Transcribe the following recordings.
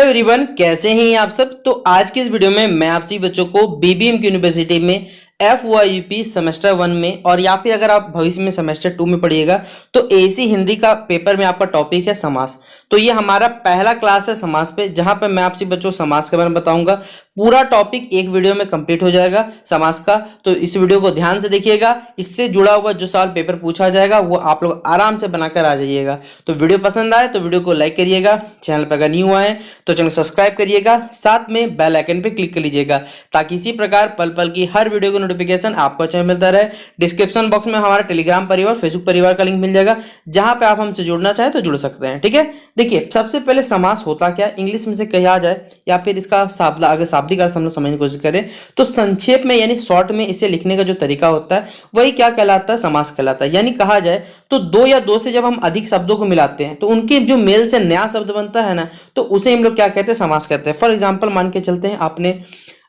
Everyone, कैसे हैं आप सब। तो आज के इस वीडियो में मैं आप सभी बच्चों को बीबीएम की यूनिवर्सिटी में FYUP सेमेस्टर 1 में और या फिर अगर आप भविष्य में सेमेस्टर 2 में पढ़िएगा तो एसी हिंदी का पेपर में आपका टॉपिक है समास। तो ये हमारा पहला क्लास है समास पे, जहां पे मैं आप सभी बच्चों को समास के बारे में बताऊंगा। पूरा टॉपिक एक वीडियो में कंप्लीट हो जाएगा समास का, तो इस वीडियो को ध्यान से देखिएगा। इससे जुड़ा हुआ जो सवाल पेपर पूछा जाएगा वो आप लोग आराम से बनाकर आ जाइएगा। तो वीडियो पसंद आए तो वीडियो को लाइक करिएगा, चैनल पर अगर न्यू आए तो चैनल सब्सक्राइब करिएगा, साथ में बेल आइकन पे क्लिक कर लीजिएगा ताकि इसी प्रकार पल पल की हर वीडियो का नोटिफिकेशन आपको चैनल मिलता रहे। डिस्क्रिप्शन बॉक्स में हमारा टेलीग्राम परिवार, फेसबुक परिवार का लिंक मिल जाएगा, जहां पे आप हमसे जुड़ना चाहे तो जुड़ सकते हैं। ठीक है, देखिए सबसे पहले समास होता क्या, इंग्लिश में से कहा जाए या फिर इसका अगर शाब्दिक अर्थ हम लोग समझने की कोशिश करें तो संक्षेप में यानी शॉर्ट में इसे लिखने का जो तरीका होता है वही क्या कहलाता है, समास कहलाता है। यानी कहा जाए तो दो या दो से जब हम अधिक शब्दों को मिलाते हैं तो उनके जो मेल से नया शब्द बनता है ना, तो उसे हम लोग क्या कहते हैं, समास कहते हैं। फॉर एग्जाम्पल मान के चलते हैं,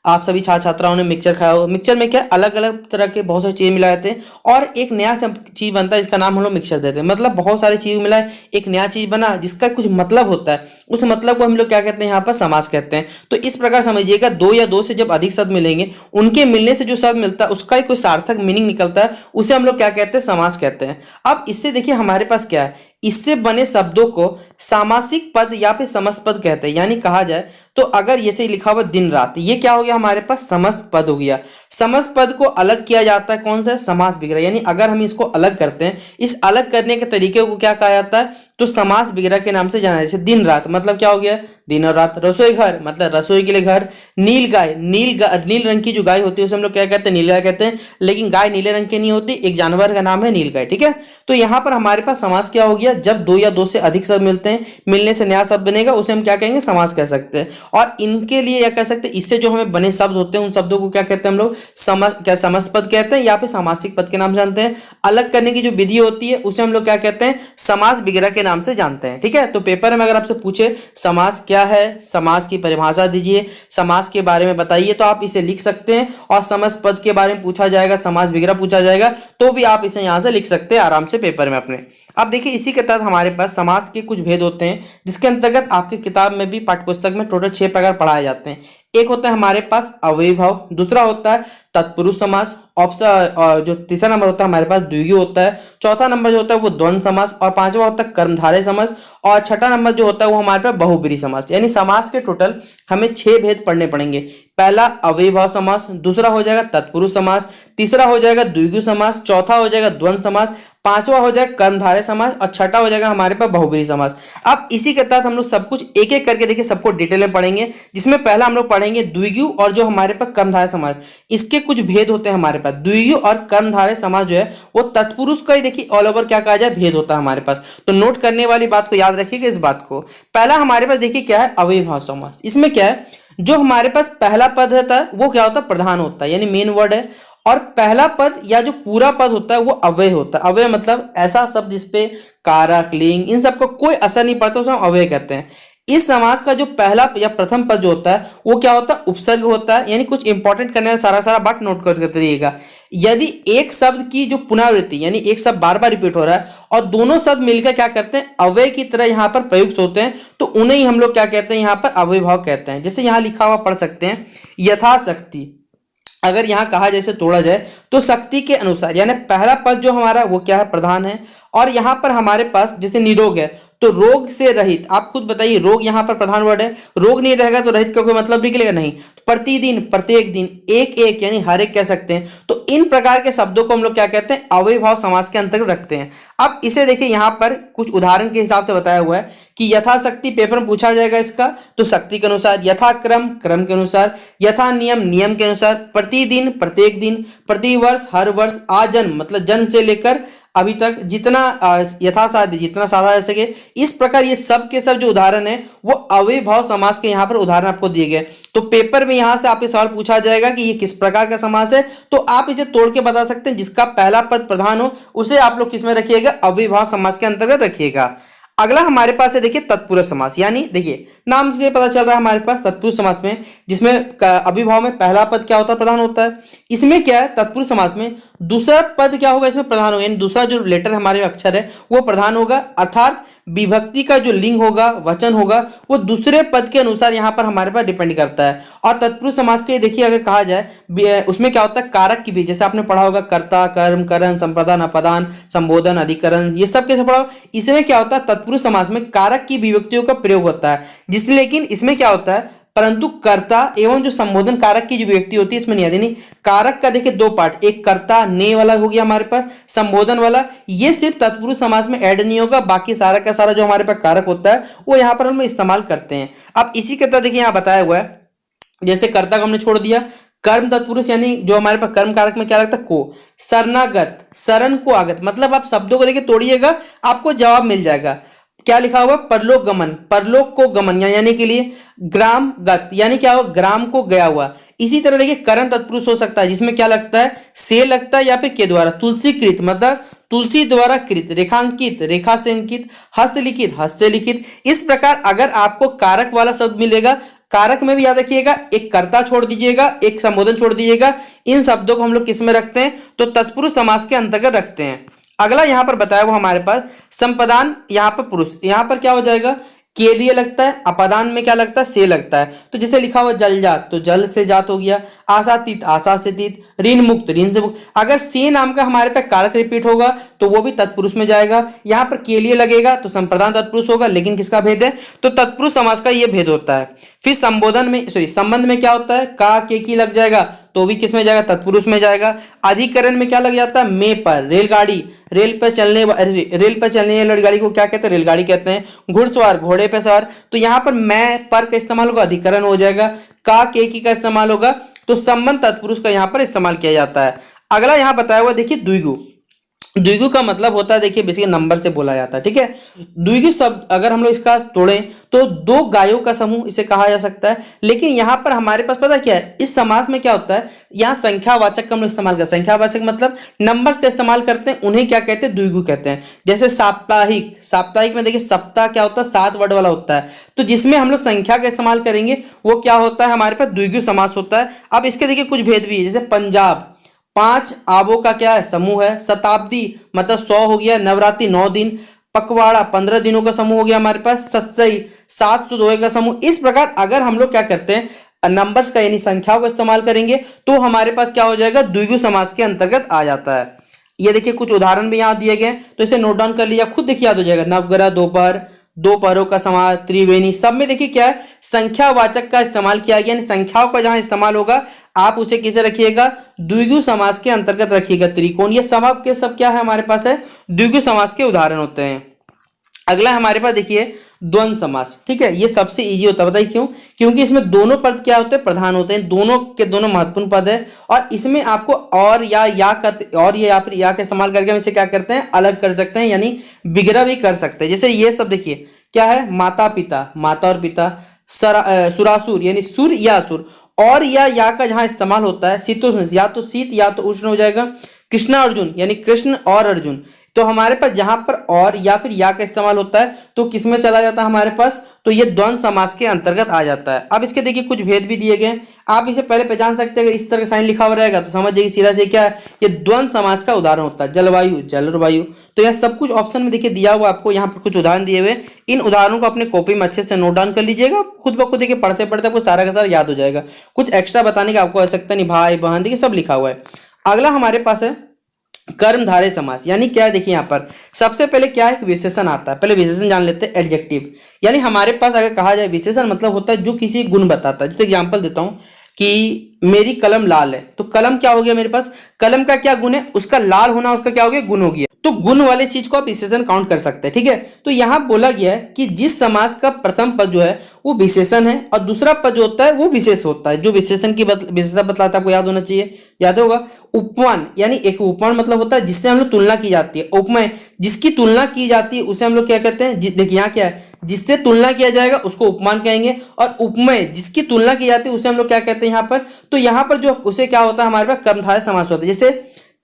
आप सभी छात्र छात्राओं ने मिक्सचर खाया हो। मिक्सचर में क्या अलग अलग तरह के बहुत सारी चीजें मिलाए थे और एक नया चीज बनता है, इसका नाम हम लोग मिक्सचर देते हैं। मतलब बहुत सारी चीज मिलाए, एक नया चीज बना जिसका कुछ मतलब होता है, उस मतलब को हम लोग क्या कहते हैं, यहाँ पर समास कहते हैं। तो इस प्रकार समझिएगा, दो या दो से जब अधिक शब्द मिलेंगे उनके मिलने से जो शब्द मिलता है उसका ही कोई सार्थक मीनिंग निकलता है, उसे हम लोग क्या कहते हैं, समास कहते हैं। अब इससे देखिए हमारे पास क्या है, इससे बने शब्दों को सामासिक पद या फिर समस्त पद कहते हैं। यानी कहा जाए तो अगर ये से लिखा हुआ दिन रात, ये क्या हो गया, हमारे पास समस्त पद हो गया। समस्त पद को अलग किया जाता है कौन सा, समास विग्रह। यानी अगर हम इसको अलग करते हैं, इस अलग करने के तरीके को क्या कहा जाता है, तो समास विग्रह के नाम से जाना। जैसे दिन रात मतलब क्या हो गया, दिन और रात। रसोई घर मतलब रसोई के लिए घर। नील गाय, नील रंग की जो गाय होती है उसे हम लोग क्या कहते हैं, नील गाय कहते हैं। लेकिन गाय नीले रंग की नहीं होती, एक जानवर का नाम है नील गाय। ठीक है, तो यहाँ पर हमारे पास समास क्या हो गया, जब दो या दो से अधिक शब्द मिलते हैं, मिलने से नया शब्द बनेगा, उसे हम क्या कहेंगे, समास कह सकते हैं। और इनके लिए या कह सकते हैं, इससे जो हमें बने शब्द होते हैं उन शब्दों को क्या कहते हैं हम लोग, समस्त पद कहते हैं या फिर सामासिक पद के नाम जानते हैं। अलग करने की जो विधि होती है उसे हम लोग क्या कहते हैं, समास विग्रह के नाम से जानते हैं। ठीक है, तो पेपर में अगर आपसे पूछे समास क्या है, समास की परिभाषा दीजिए, समास के बारे में बताइए, तो आप इसे लिख सकते हैं। और समस्त पद के बारे में पूछा जाएगा, समास विग्रह पूछा जाएगा, तो भी आप इसे यहां से लिख सकते हैं आराम से पेपर में अपने। अब देखिए इसी के तहत हमारे पास समास के कुछ भेद होते हैं, जिसके अंतर्गत आपकी किताब में भी, पाठ्यपुस्तक में टोटल 6 प्रकार पढ़ाए जाते हैं। एक होता है हमारे पास अव्ययीभाव, दूसरा होता है तत्पुरुष समास, ऑप्शन जो तीसरा नंबर होता है हमारे पास द्विगु होता है, चौथा नंबर जो होता है वो द्वंद्व समास, और पांचवा होता है कर्मधारय समास, और छठा नंबर जो होता है वो हमारे पास बहुब्रीहि समास। यानी समास के टोटल हमें 6 भेद पढ़ने पड़ेंगे। पहला अव्ययीभाव समास, दूसरा हो जाएगा तत्पुरुष समास, तीसरा हो जाएगा द्विगु समास, चौथा हो जाएगा द्वंद्व समास, पांचवा हो जाएगा कर्मधारय समास, और छठा हो जाएगा हमारे पास बहुब्रीहि समास। अब इसी के तहत हम लोग सब कुछ एक एक करके देखिए सबको डिटेल में पढ़ेंगे, जिसमें पहला हम लोग पढ़ेंगे द्विगु और जो हमारे पास कर्मधारय समास। इसके कुछ भेद होते हैं हमारे पास। द्विगु और कर्मधारय समास जो है वो तत्पुरुष का ही देखिए ऑल ओवर क्या कहा जाए, भेद होता है हमारे पास। तो नोट करने वाली बात को याद रखिएगा इस बात को। पहला हमारे पास देखिए क्या है, अव्ययीभाव समास। इसमें क्या है, जो हमारे पास पहला पद होता है वो क्या होता है, प्रधान होता है, यानी मेन वर्ड है। और पहला पद या जो पूरा पद होता है वो अव्यय होता है। अव्यय मतलब ऐसा शब्द जिसपे कारक, लिंग इन सबका कोई असर नहीं पड़ता, उसे हम अव्यय कहते हैं। इस समास का जो पहला या प्रथम पद जो होता है वो क्या होता है, उपसर्ग होता है। यानी कुछ इंपॉर्टेंट करने वाला सारा बात नोट करते रहिएगा। यदि एक शब्द की जो पुनरावृत्ति, यानी एक शब्द बार बार रिपीट हो रहा है और दोनों शब्द मिलकर क्या करते हैं, अव्यय की तरह यहाँ पर प्रयुक्त होते हैं, तो उन्हें ही हम लोग क्या कहते हैं, यहाँ पर अव्ययीभाव कहते हैं। जैसे यहाँ लिखा हुआ पढ़ सकते हैं, यथाशक्ति। अगर यहां कहा जैसे तोड़ा जाए तो शक्ति के अनुसार, यानी पहला पद जो हमारा वो क्या है, प्रधान है। और यहां पर हमारे पास जैसे निरोग है तो रोग से रहित, आप खुद बताइए, रोग यहां पर प्रधान वर्ड है, रोग नहीं रहेगा तो रहित का कोई मतलब निकलेगा नहीं। तो प्रतिदिन, प्रत्येक दिन, एक एक यानी हर एक कह सकते हैं। तो इन प्रकार के शब्दों को हम लोग क्या कहते हैं, अव्ययीभाव समास के अंतर्गत रखते हैं। अब इसे देखिए यहां पर कुछ उदाहरण के हिसाब से बताया हुआ है कि यथाशक्ति पेपर में पूछा जाएगा इसका, तो शक्ति के अनुसार, यथाक्रम क्रम के अनुसार, यथा नियम नियम के अनुसार, प्रतिदिन प्रत्येक दिन, प्रतिवर्ष हर वर्ष, आजन्म मतलब जन्म से लेकर अभी तक, जितना यथासाध्य जितना साधा रह सके। इस प्रकार ये सब के सब जो उदाहरण है वो अव्ययीभाव समास के यहाँ पर उदाहरण आपको दिए गए। तो पेपर में यहाँ से आपसे सवाल पूछा जाएगा कि ये किस प्रकार का समास है, तो आप इसे तोड़ के बता सकते हैं। जिसका पहला पद प्रधान हो उसे आप लोग किसमें रखिएगा, अव्ययीभाव समास के अंतर्गत रखिएगा। अगला हमारे पास है देखिए तत्पुरुष समास। यानी देखिए नाम से पता चल रहा है हमारे पास तत्पुरुष समास में, जिसमें अव्ययीभाव में पहला पद क्या होता है, प्रधान होता है। इसमें क्या है, तत्पुरुष समास में दूसरा पद क्या होगा, इसमें प्रधान होगा, यानी दूसरा जो लेटर हमारे अक्षर है वो प्रधान होगा। अर्थात विभक्ति का जो लिंग होगा, वचन होगा, वो दूसरे पद के अनुसार यहाँ पर हमारे पास डिपेंड करता है। और तत्पुरुष समास के देखिए अगर कहा जाए उसमें क्या होता है, कारक की भी, जैसे आपने पढ़ा होगा कर्ता, कर्म, करण, संप्रदान, अपदान, संबोधन, अधिकरण, ये सब कैसे पढ़ा हो। इसमें क्या होता है, तत्पुरुष समास में कारक की विभक्तियों का प्रयोग होता है, जिसमें लेकिन इसमें क्या होता है, परंतु कर्ता एवं जो संबोधन कारक की जो व्यक्ति होती है इसमें नहीं आती। नहीं, कारक का देखिए दो पार्ट, एक कर्ता ने वाला हो गया हमारे पास, संबोधन वाला, ये सिर्फ तत्पुरुष समास में ऐड नहीं होगा, बाकी सारा का सारा जो हमारे पास कारक होता है वो यहाँ पर हम इस्तेमाल करते हैं। अब इसी के तरह देखिए यहाँ बताया हुआ है, जैसे कर्ता को हमने छोड़ दिया, कर्म तत्पुरुष यानी जो हमारे पास कर्म कारक में क्या लगता है, को, शरणागत, शरण को आगत, मतलब आप शब्दों को देखिए तोड़िएगा आपको जवाब मिल जाएगा। क्या लिखा हुआ, परलोक गमन, परलोक को गमन यानी के लिए, ग्राम गत यानी क्या होगा, ग्राम को गया हुआ। इसी तरह देखिए करण तत्पुरुष हो सकता है, जिसमें क्या लगता है, से लगता है या फिर के द्वारा, तुलसी कृत मतलब तुलसी द्वारा कृत, रेखांकित, रेखा से अंकित, हस्तलिखित, हस्त से लिखित। इस प्रकार अगर आपको कारक वाला शब्द मिलेगा, कारक में भी याद रखिएगा एक कर्ता छोड़ दीजिएगा, एक संबोधन छोड़ दीजिएगा, इन शब्दों को हम लोग किस में रखते हैं, तो तत्पुरुष समास के अंतर्गत रखते हैं। अगला यहां पर बताया वो हमारे पास संपदान, यहां पर पुरुष, यहां पर क्या हो जाएगा, के लिए लगता है, अपदान में क्या लगता है, से लगता है। तो जैसे लिखा हुआ जल जात, तो जल से जात हो गया, आशातीत, आशा से तीत, ऋण मुक्त, ऋण से मुक्त। अगर से नाम का हमारे पे कारक रिपीट होगा तो वो भी तत्पुरुष में जाएगा। यहाँ पर के लिए लगेगा तो संप्रदान तत्पुरुष होगा, लेकिन किसका भेद है, तो तत्पुरुष समास का ये भेद होता है। फिर संबोधन में संबंध में क्या होता है, का के की लग जाएगा तो भी किस में जाएगा, तत्पुरुष में जाएगा। अधिकरण में क्या लग जाता है, में पर, रेलगाड़ी, रेल पर चलने वाली गाड़ी को क्या कहते हैं, रेलगाड़ी कहते हैं। घुड़सवार, घोड़े पे सवार, तो यहाँ पर मैं पर का इस्तेमाल होगा, अधिकरण हो जाएगा। का के की का इस्तेमाल होगा तो संबंध तत्पुरुष का यहाँ पर इस्तेमाल किया जाता है। अगला यहाँ बताया हुआ देखिए द्विगु, द्विगु का मतलब होता है देखिए बेसिकली नंबर से बोला जाता है, ठीक है। द्विगु शब्द अगर हम लोग इसका तोड़ें तो दो गायों का समूह इसे कहा जा सकता है। लेकिन यहाँ पर हमारे पास पता क्या है, इस समास में क्या होता है, यहाँ संख्यावाचक का हम लोग इस्तेमाल करते हैं। संख्यावाचक मतलब नंबर्स का इस्तेमाल करते हैं, उन्हें क्या कहते हैं, द्विगु कहते हैं। जैसे साप्ताहिक, साप्ताहिक में देखिए सप्ताह क्या होता है, 7 वर्ड वाला होता है, तो जिसमें हम लोग संख्या का इस्तेमाल करेंगे वो क्या होता है, हमारे पास द्विगु समास होता है। अब इसके देखिए कुछ भेद भी है, जैसे पंजाब 5 आबों का क्या है, समूह है। शताब्दी मतलब 100 हो गया। नवरात्रि 9 दिन। पखवाड़ा 15 दिनों का समूह हो गया हमारे पास। सत्सई 702 का समूह। इस प्रकार अगर हम लोग क्या करते हैं, नंबर्स का यानी संख्याओं का इस्तेमाल करेंगे तो हमारे पास क्या हो जाएगा, द्विगु समास के अंतर्गत आ जाता है। ये देखिए कुछ उदाहरण भी यहाँ दिए गए, तो इसे नोट डाउन कर लिया, खुद देखिए याद हो जाएगा। नवग्रह, दोपहर, दोपहरों का समास, त्रिवेणी, सब में देखिए क्या है, संख्यावाचक का इस्तेमाल किया गया। संख्याओं का जहां इस्तेमाल होगा आप उसे किसे रखिएगा, द्विगु समास के अंतर्गत रखिएगा। त्रिकोण, ये सब आपके सब क्या है हमारे पास है, द्विगु समास के उदाहरण होते हैं। अगला हमारे पास देखिए द्वंद्व समास, ठीक है। ये सबसे इजी होता है, बताइए क्यों, क्योंकि इसमें दोनों पद क्या होते हैं, प्रधान होते हैं। दोनों के दोनों महत्वपूर्ण पद है और इसमें आपको और या करते, और ये या का इस्तेमाल करके हम इसे क्या करते हैं, अलग कर सकते हैं, यानी विग्रह भी कर सकते हैं। जैसे ये सब देखिए क्या है, माता पिता, माता और पिता। सुरासुर यानी सुर या असुर, और या का जहां इस्तेमाल होता है, शीतोष्ण, या तो शीत या तो उष्ण हो जाएगा। कृष्णा अर्जुन यानी कृष्ण और अर्जुन, तो हमारे पास जहां पर और या फिर या का इस्तेमाल होता है तो किस में चला जाता है हमारे पास, तो ये द्वंद्व समास के अंतर्गत आ जाता है। अब इसके देखिए कुछ भेद भी दिए गए, आप इसे पहले पहचान सकते हैं। इस तरह का साइन लिखा हुआ रहेगा तो समझ जाइए सीधा से क्या है, ये द्वंद्व समास का उदाहरण होता है। जलवायु, जल और वायु, तो यह सब कुछ ऑप्शन में देखिए दिया हुआ आपको, यहाँ पर कुछ उदाहरण दिए हुए। इन उदाहरणों को अपने कॉपी में अच्छे से नोट डाउन कर लीजिएगा, खुद ब खुद देखिए पढ़ते पढ़ते आपको सारा का सारा याद हो जाएगा। कुछ एक्स्ट्रा बताने की आपको आवश्यकता नहीं, भाई बहन देखिए सब लिखा हुआ है। अगला हमारे पास है कर्मधारय समास, यानी क्या है, देखिए यहाँ पर सबसे पहले क्या है, विशेषण आता है। पहले विशेषण जान लेते हैं, एडजेक्टिव, यानी हमारे पास अगर कहा जाए विशेषण मतलब होता है जो किसी गुण बताता है। जैसे एग्जांपल देता हूँ कि मेरी कलम लाल है, तो कलम क्या हो गया मेरे पास, कलम का क्या गुण है, उसका लाल होना उसका क्या हो गया, गुण हो गया। तो गुण वाले चीज को आप विशेषण काउंट कर सकते हैं, ठीक है। तो यहां बोला गया है कि जिस समास का प्रथम पद जो है वो विशेषण है और दूसरा पद जो होता है वो विशेष होता है। जो विशेषण की विशेषता बतलाता है आपको याद होना चाहिए, याद होगा। उपमान यानी एक उपमान मतलब होता है जिससे हम लोग तुलना की जाती है। उपमेय जिसकी तुलना की जाती है उसे हम लोग क्या कहते हैं, देखिए यहाँ क्या है, जिससे तुलना किया जाएगा उसको उपमान कहेंगे। और उपमेय जिसकी तुलना की जाती है उसे हम लोग क्या कहते हैं यहाँ पर, तो यहाँ पर जो उसे क्या होता है हमारे पास कर्मधारय समास होता है। जैसे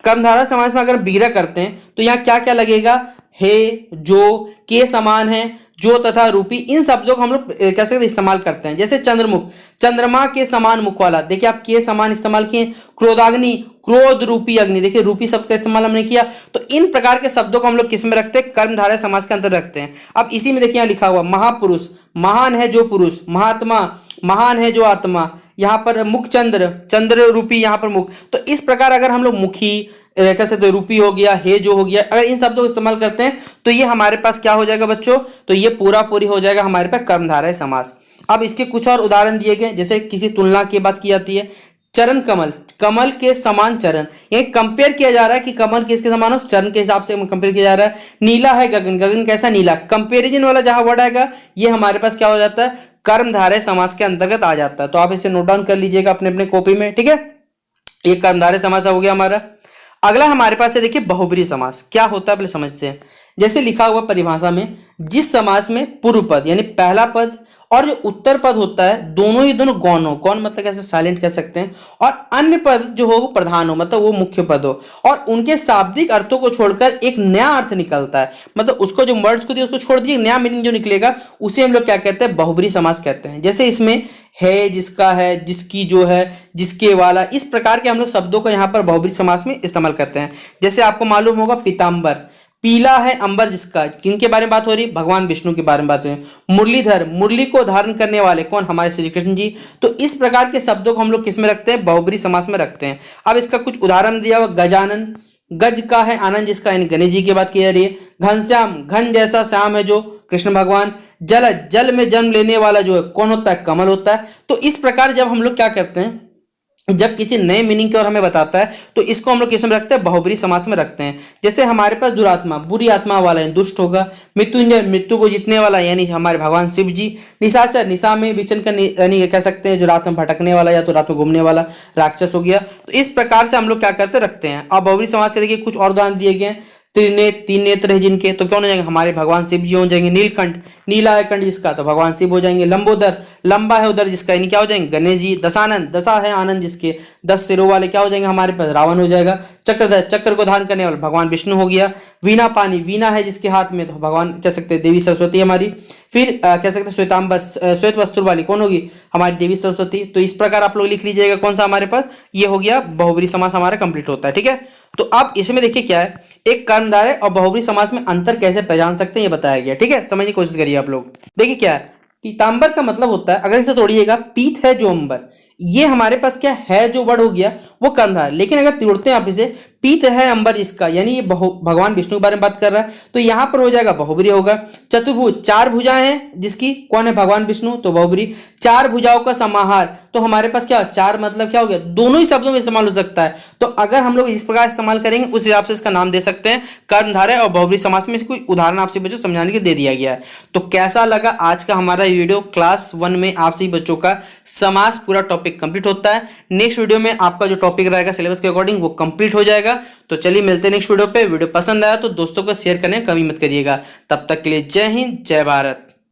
कर्मधारय समास में अगर विग्रह करते हैं तो यहाँ क्या क्या लगेगा, हे, जो, के समान है, जो तथा रूपी, इन शब्दों को हम लोग कह सकते इस्तेमाल करते हैं। जैसे चंद्रमुख, चंद्रमा के समान मुख वाला, देखिए आप के समान इस्तेमाल किए। क्रोधाग्नि, क्रोध रूपी अग्नि, देखिए रूपी शब्द का इस्तेमाल हमने किया। तो इन प्रकार के शब्दों को हम लोग किस में रखते हैं, कर्मधारय समास के अंदर रखते हैं। अब इसी में देखिए यहाँ लिखा हुआ महापुरुष, महान है जो पुरुष, महात्मा, महान है जो आत्मा, यहाँ पर मुख चंद्र, चंद्र रूपी यहाँ पर मुख। तो इस प्रकार अगर हम लोग मुखी कह सकते रूपी हो गया, हे जो हो गया, अगर इन शब्दों को इस्तेमाल करते हैं तो ये हमारे पास क्या हो जाएगा बच्चों, तो ये पूरा पूरी हो जाएगा हमारे पास कर्मधारय समास। अब इसके कुछ और उदाहरण दिए गए, जैसे किसी तुलना की बात की जाती है। चरण कमल, कमल के समान चरण, ये कंपेयर किया जा रहा है कि कमल किसके समान हो, चरण के हिसाब से कंपेयर किया जा रहा है। नीला है गगन, गगन कैसा नीला, कंपेरिजन वाला जहां वर्ड आएगा ये हमारे पास क्या हो जाता है, कर्मधारय समास के अंतर्गत आ जाता है। तो आप इसे नोट डाउन कर लीजिएगा अपने अपने कॉपी में, ठीक है। ये कर्मधारय समास हो गया हमारा। अगला हमारे पास है देखिए बहुब्रीहि समास। क्या होता है पहले समझते हैं। जैसे लिखा हुआ परिभाषा में, जिस समास में पूर्व पद यानी पहला पद और जो उत्तर पद होता है दोनों ही दोनों गौण हो, गौण मतलब कैसे साइलेंट कह सकते हैं, और अन्य पद जो हो वो प्रधान हो, मतलब वो मुख्य पद हो, और उनके शाब्दिक अर्थों को छोड़कर एक नया अर्थ निकलता है, मतलब उसको जो वर्ड्स को दिया उसको छोड़ दिए नया मीनिंग जो निकलेगा उसे हम लोग क्या कहते हैं, बहुब्रीहि समास कहते हैं। जैसे इसमें है, जिसका है, जिसकी जो है, जिसके वाला, इस प्रकार के हम लोग शब्दों को यहाँ पर बहुब्रीहि समास में इस्तेमाल करते हैं। जैसे आपको मालूम होगा पीताम्बर, पीला है अंबर जिसका, किनके बारे में बात हो रही है, भगवान विष्णु के बारे में बात हो रही है। मुरलीधर, मुरली को धारण करने वाले कौन, हमारे श्री कृष्ण जी। तो इस प्रकार के शब्दों को हम लोग किस में रखते हैं, बहुब्रीहि समास में रखते हैं। अब इसका कुछ उदाहरण दिया हुआ, गजानन, गज का है आनंद जिसका, यानी गणेश जी की बात की जा रही है। घनश्याम, घन जैसा श्याम है जो कृष्ण भगवान। जल, जल में जन्म लेने वाला जो है कौन होता है, कमल होता है। तो इस प्रकार जब हम लोग क्या करते हैं, जब किसी नए मीनिंग की ओर हमें बताता है तो इसको हम लोग किस में रखते हैं, बहुब्रीहि समास में रखते हैं। जैसे हमारे पास दुरात्मा, बुरी आत्मा वाला यानी दुष्ट होगा। मृत्युंजय, मृत्यु को जीतने वाला यानी हमारे भगवान शिव जी। निशाचर, निशा में विचरण करने यानी कह सकते हैं जो रात में भटकने वाला या तो रात में घूमने वाला राक्षस हो गया। तो इस प्रकार से हम लोग क्या करते रखते हैं। अब बहुब्रीहि समास के देखिए कुछ और उदाहरण दिए गए हैं। त्रिनेत्र, तीन नेत्र है जिनके, तो कौन हो जाएंगे, हमारे भगवान शिव जी हो जाएंगे। नीलकंठ, नीला है कंठ जिसका, तो भगवान शिव हो जाएंगे। लंबोदर, लंबा है उधर जिसका, यानी क्या हो जाएंगे, गणेश जी। दशानन, दशा है आनंद जिसके, 10 सिरों वाले क्या हो जाएंगे हमारे पास, रावण हो जाएगा। चक्रधर, चक्र को धारण करने वाला भगवान विष्णु हो गया। वीणा पानी, वीणा है जिसके हाथ में, तो भगवान कह सकते हैं देवी सरस्वती हमारी। फिर कह सकते हैं श्वेतांबर, श्वेत वस्त्र वाली कौन होगी, हमारी देवी सरस्वती। तो इस प्रकार आप लोग लिख लीजिएगा कौन सा हमारे पास, ये हो गया बहुब्रीहि समास हमारा कंप्लीट होता है, ठीक है। तो अब इसमें देखिए क्या है, एक कर्मधारय और बहुब्रीहि समास में अंतर कैसे पहचान सकते हैं ये बताया गया, ठीक है। समझने की कोशिश करिए आप लोग। देखिए क्या है, पीतांबर का मतलब होता है, अगर इसे तोड़िएगा, पीत है जो अंबर, ये हमारे पास क्या है जो वर्ड हो गया वो कर्मधारय। लेकिन अगर तोड़ते हैं आप इसे, पीत है अंबर जिसका, यानी ये भगवान विष्णु के बारे में बात कर रहा है, तो यहां पर हो जाएगा बहुब्रीहि होगा। चतुर्भुज, चार भुजाएं हैं जिसकी, कौन है, भगवान विष्णु, तो बहुब्रीहि। चार भुजाओं का समाहार, तो हमारे पास क्या, चार मतलब क्या हो गया, दोनों ही शब्दों में इस्तेमाल हो सकता है। तो अगर हम लोग इस प्रकार इस्तेमाल करेंगे उस हिसाब से इसका नाम दे सकते हैं कर्मधारय और बहुब्रीहि समास में। कोई उदाहरण आपसे बच्चों समझाने के दे दिया गया है। तो कैसा लगा आज का हमारा वीडियो, क्लास 1 में आप सभी बच्चों का समास पूरा टॉपिक कंप्लीट होता है। नेक्स्ट वीडियो में आपका जो टॉपिक रहेगा सिलेबस के अकॉर्डिंग वो कंप्लीट हो जाएगा। तो चलिए मिलते हैं नेक्स्ट वीडियो पे। वीडियो पसंद आया तो दोस्तों को शेयर करने कमी मत करिएगा। तब तक के लिए जय हिंद, जय भारत।